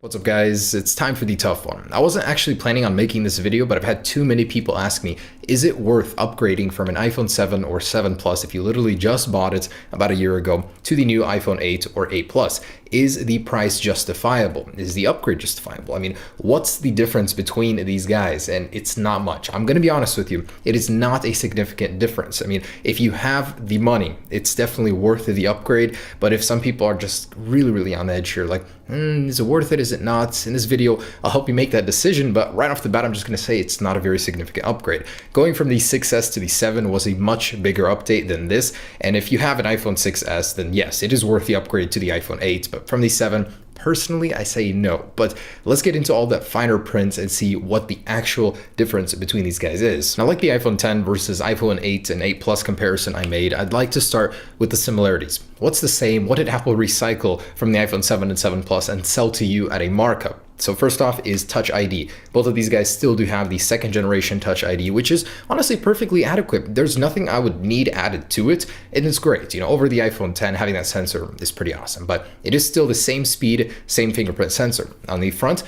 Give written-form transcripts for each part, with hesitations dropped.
What's up guys, it's time for the tough one. I wasn't actually planning on making this video, but I've had too many people ask me, is it worth upgrading from an iPhone 7 or 7 Plus if you literally just bought it about a year ago to the new iPhone 8 or 8 Plus? Is the price justifiable? Is the upgrade justifiable? I mean, what's the difference between these guys? And it's not much. I'm going to be honest with you, it is not a significant difference. I mean, if you have the money, it's definitely worth the upgrade, but if some people are just really on the edge here, like, is it worth it? Is it not? In this video, I'll help you make that decision, but right off the bat, I'm just going to say it's not a very significant upgrade. Going from the 6S to the 7 was a much bigger update than this, and if you have an iPhone 6S, then yes, it is worth the upgrade to the iPhone 8, but from the 7, personally, I say no. But let's get into all that finer print and see what the actual difference between these guys is. Now, like the iPhone 10 versus iPhone 8 and 8 Plus comparison I made, I'd like to start with the similarities. What's the same? What did Apple recycle from the iPhone 7 and 7 Plus and sell to you at a markup? So first off is Touch ID. Both of these guys still do have the second generation Touch ID, which is honestly perfectly adequate. There's nothing I would need added to it, and it's great. You know, over the iPhone 10, having that sensor is pretty awesome, but it is still the same speed, same fingerprint sensor. On the front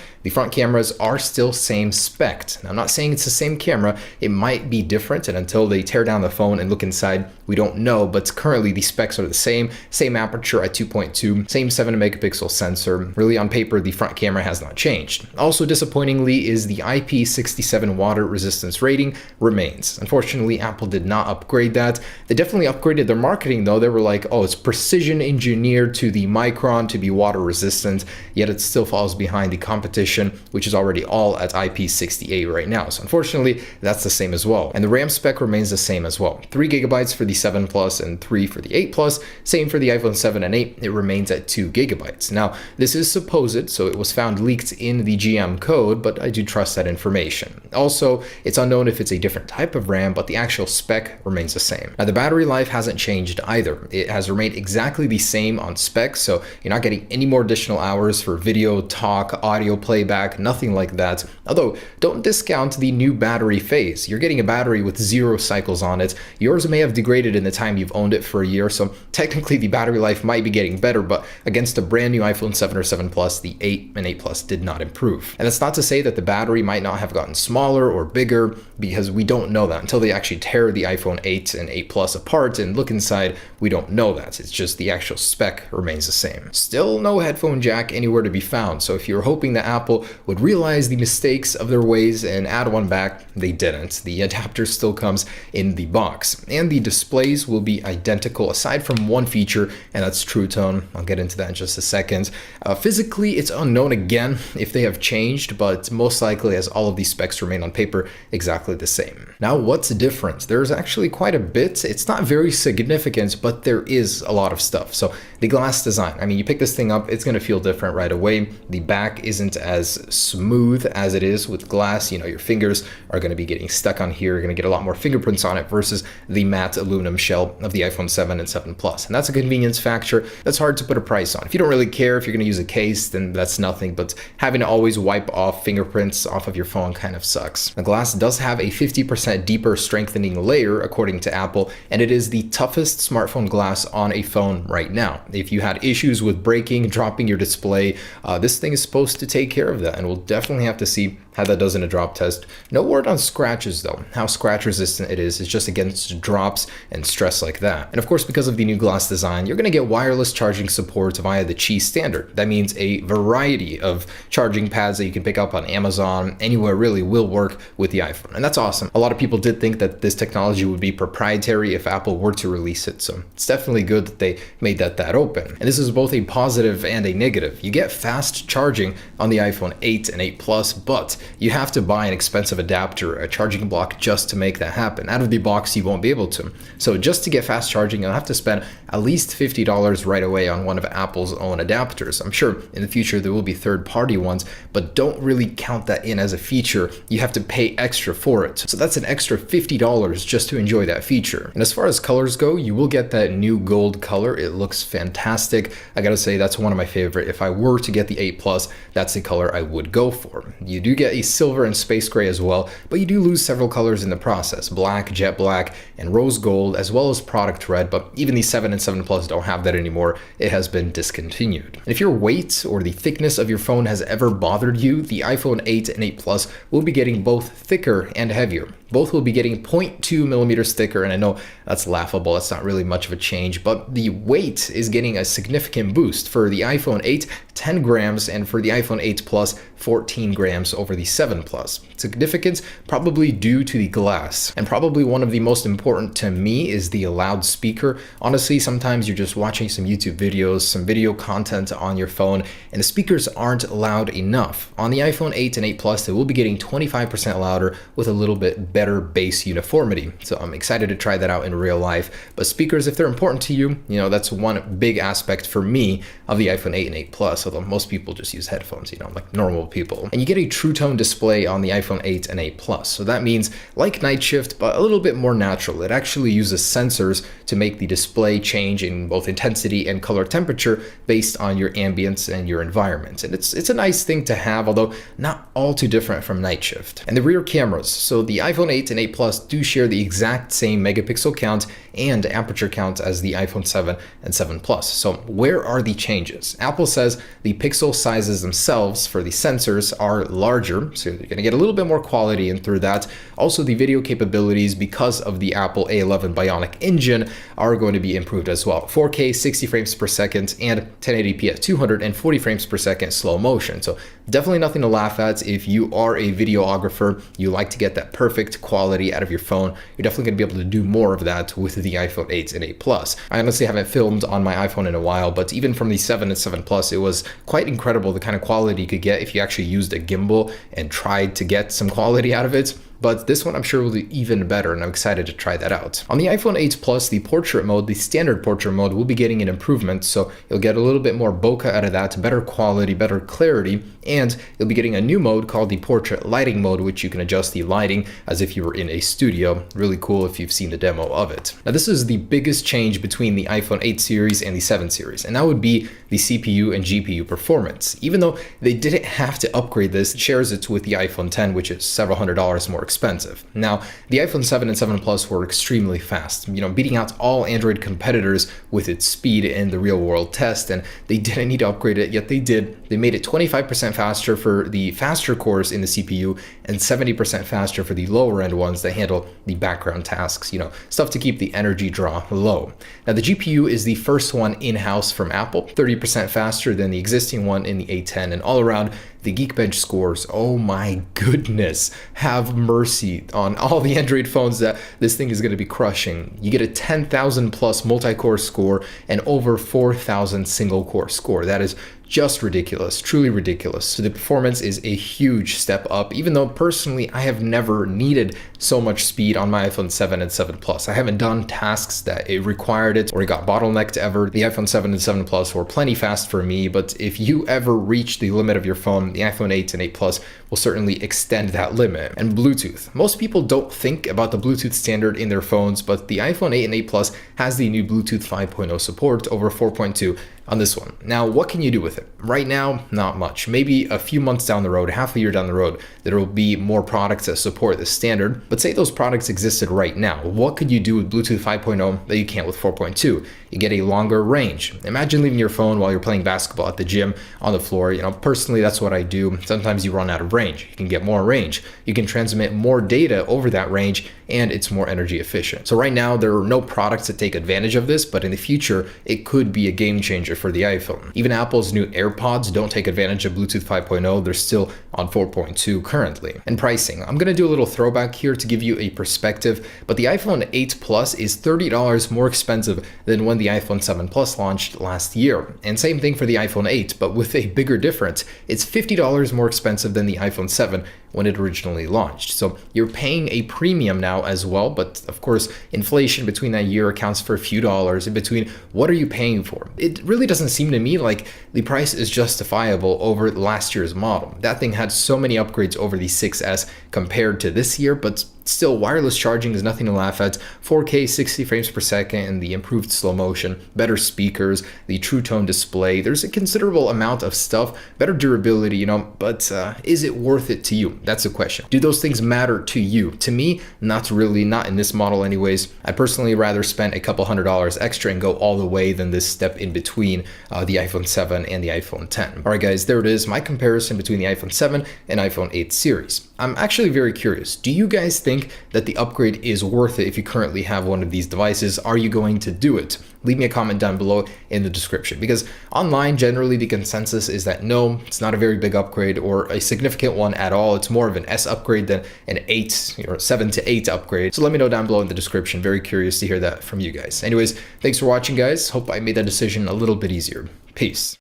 cameras are still same spec. Now, I'm not saying it's the same camera. It might be different, and until they tear down the phone and look inside, we don't know, but currently the specs are the same aperture at 2.2, same 7 megapixel sensor. Really, on paper, the front camera has not changed. Also disappointingly is the IP67 water resistance rating remains. Unfortunately, Apple did not upgrade that. They definitely upgraded their marketing though. They were like, oh, it's precision engineered to the micron to be water resistant, yet it still falls behind the competition, which is already all at IP68 right now. So unfortunately, that's the same as well. And the RAM spec remains the same as well. 3 gigabytes for the 7 Plus and 3 for the 8 Plus. Same for the iPhone 7 and 8, it remains at 2 gigabytes. Now, this is supposed, so it was found leaked in the GM code, but I do trust that information. Also, it's unknown if it's a different type of RAM, but the actual spec remains the same. Now, the battery life hasn't changed either. It has remained exactly the same on spec, so you're not getting any more additional hours for video, talk, audio playback, nothing like that. Although, don't discount the new battery phase. You're getting a battery with 0 cycles on it. Yours may have degraded in the time you've owned it for a year, so technically the battery life might be getting better, but against a brand new iPhone 7 or 7 Plus, the 8 and 8 Plus did not improve. And that's not to say that the battery might not have gotten smaller or bigger, because we don't know that until they actually tear the iPhone 8 and 8 Plus apart and look inside. We don't know that. It's just the actual spec remains the same. Still no headphone jack anywhere to be found, so if you're hoping that Apple would realize the mistakes of their ways and add one back, they didn't. The adapter still comes in the box, and the displays will be identical aside from one feature, and that's True Tone. I'll get into that in just a second. Physically, it's unknown again if they have changed, but most likely, as all of these specs remain on paper, exactly the same. Now, what's different? There's actually quite a bit. It's not very significant, but there is a lot of stuff. So the glass design, I mean, you pick this thing up, it's going to feel different right away. The back isn't as smooth as it is with glass. You know, your fingers are going to be getting stuck on here. You're going to get a lot more fingerprints on it versus the matte aluminum shell of the iPhone 7 and 7 Plus. And that's a convenience factor that's hard to put a price on. If you don't really care if you're going to use a case, then that's nothing, but having to always wipe off fingerprints off of your phone kind of sucks. The glass does have a 50% deeper strengthening layer, according to Apple, and it is the toughest smartphone glass on a phone right now. If you had issues with breaking, dropping your display, this thing is supposed to take care of that, and we'll definitely have to see how that does in a drop test. No word on scratches though. How scratch resistant it is just against drops and stress like that. And of course, because of the new glass design, you're gonna get wireless charging support via the Qi standard. That means a variety of charging pads that you can pick up on Amazon, anywhere really, will work with the iPhone. And that's awesome. A lot of people did think that this technology would be proprietary if Apple were to release it. So it's definitely good that they made that open. And this is both a positive and a negative. You get fast charging on the iPhone 8 and 8 Plus, but you have to buy an expensive adapter, a charging block, just to make that happen. Out of the box, you won't be able to. So just to get fast charging, you'll have to spend at least $50 right away on one of Apple's own adapters. I'm sure in the future there will be third-party ones, but don't really count that in as a feature. You have to pay extra for it. So that's an extra $50 just to enjoy that feature. And as far as colors go, you will get that new gold color. It looks fantastic. fantastic. I gotta say, that's one of my favorite. If I were to get the 8 Plus, that's the color I would go for. You do get a silver and space gray as well, but you do lose several colors in the process: black, jet black, and rose gold, as well as product red. But even the 7 and 7 Plus don't have that anymore. It has been discontinued. And if your weight or the thickness of your phone has ever bothered you, the iPhone 8 and 8 Plus will be getting both thicker and heavier. Both will be getting 0.2 millimeters thicker, and I know that's laughable, that's not really much of a change, but the weight is getting a significant boost. For the iPhone 8, 10 grams, and for the iPhone 8 Plus, 14 grams over the 7 Plus. Significance probably due to the glass, and probably one of the most important to me is the loudspeaker. Honestly, sometimes you're just watching some YouTube videos, some video content on your phone, and the speakers aren't loud enough. On the iPhone 8 and 8 Plus, they will be getting 25% louder with a little bit better bass uniformity. So I'm excited to try that out in real life. But speakers, if they're important to you, that's one big aspect for me of the iPhone 8 and 8 Plus, although most people just use headphones, like normal people. And you get a true tone display on the iPhone 8 and 8 Plus. So that means like night shift, but a little bit more natural. It actually uses sensors to make the display change in both intensity and color temperature based on your ambience and your environment. And it's a nice thing to have, although not all too different from night shift. And the rear cameras. So the iPhone 8 and 8 Plus do share the exact same megapixel count and aperture count as the iPhone 7 and 7 Plus. So where are the changes? Apple says the pixel sizes themselves for the sensors are larger, so you're going to get a little bit more quality in through that. Also, the video capabilities, because of the Apple A11 Bionic engine, are going to be improved as well. 4K 60 frames per second and 1080p at 240 frames per second slow motion. So definitely nothing to laugh at. If you are a videographer, you like to get that perfect quality out of your phone, you're definitely going to be able to do more of that with the iPhone 8 and 8 Plus. I honestly haven't filmed on my iPhone in a while, but even from the 7 and 7 Plus, it was quite incredible the kind of quality you could get if you actually used a gimbal and tried to get some quality out of it. But this one I'm sure will be even better, and I'm excited to try that out. On the iPhone 8 Plus, the portrait mode, the standard portrait mode, will be getting an improvement, so you'll get a little bit more bokeh out of that, better quality, better clarity, and you'll be getting a new mode called the portrait lighting mode, which you can adjust the lighting as if you were in a studio. Really cool if you've seen the demo of it. Now, this is the biggest change between the iPhone 8 series and the 7 series, and that would be the CPU and GPU performance. Even though they didn't have to upgrade this, it shares it with the iPhone 10, which is several $100s more expensive. Now, the iPhone 7 and 7 Plus were extremely fast, beating out all Android competitors with its speed in the real world test, and they didn't need to upgrade it, yet they did. They made it 25% faster for the faster cores in the CPU and 70% faster for the lower end ones that handle the background tasks, stuff to keep the energy draw low. Now, the GPU is the first one in-house from Apple, 30% faster than the existing one in the A10, and all around, the Geekbench scores, oh my goodness, have mercy on all the Android phones that this thing is going to be crushing. You get a 10,000 plus multi-core score and over 4,000 single core score. That is just ridiculous, truly ridiculous. So the performance is a huge step up, even though personally I have never needed so much speed on my iPhone 7 and 7 Plus. I haven't done tasks that it required it or it got bottlenecked ever. The iPhone 7 and 7 Plus were plenty fast for me, but if you ever reach the limit of your phone, the iPhone 8 and 8 Plus will certainly extend that limit. And Bluetooth. Most people don't think about the Bluetooth standard in their phones, but the iPhone 8 and 8 Plus has the new Bluetooth 5.0 support over 4.2 on this one. Now, what can you do with it? Right now, not much. Maybe a few months down the road, half a year down the road, there will be more products that support the standard. But say those products existed right now. What could you do with Bluetooth 5.0 that you can't with 4.2? You get a longer range. Imagine leaving your phone while you're playing basketball at the gym on the floor. Personally, that's what I do. Sometimes you run out of range. You can get more range. You can transmit more data over that range, and it's more energy efficient. So right now, there are no products that take advantage of this, but in the future, it could be a game changer for the iPhone. Even Apple's new AirPods don't take advantage of Bluetooth 5.0. They're still on 4.2 currently. And pricing. I'm going to do a little throwback here to give you a perspective, but the iPhone 8 Plus is $30 more expensive than when the iPhone 7 Plus launched last year. And same thing for the iPhone 8, but with a bigger difference. It's $50 more expensive than the iPhone 7 when it originally launched. So you're paying a premium now as well, but of course, inflation between that year accounts for a few dollars in between. What are you paying for? It really doesn't seem to me like the price is justifiable over last year's model. That thing had so many upgrades over the 6S compared to this year, but Still, wireless charging is nothing to laugh at. 4K 60 frames per second and the improved slow motion, better speakers, the true tone display. There's a considerable amount of stuff, better durability, but is it worth it to you? That's the question. Do those things matter to you? To me, not really, not in this model anyways. I'd personally rather spend a couple $100 extra and go all the way than this step in between the iPhone 7 and the iPhone 10. All right, guys, there it is, my comparison between the iPhone 7 and iPhone 8 series. I'm actually very curious. Do you guys think that the upgrade is worth it if you currently have one of these devices? Are you going to do it? Leave me a comment down below in the description, because online generally the consensus is that no, it's not a very big upgrade or a significant one at all. It's more of an S upgrade than an 8 or 7 to 8 upgrade. So let me know down below in the description. Very curious to hear that from you guys. Anyways, thanks for watching, guys. Hope I made that decision a little bit easier. Peace.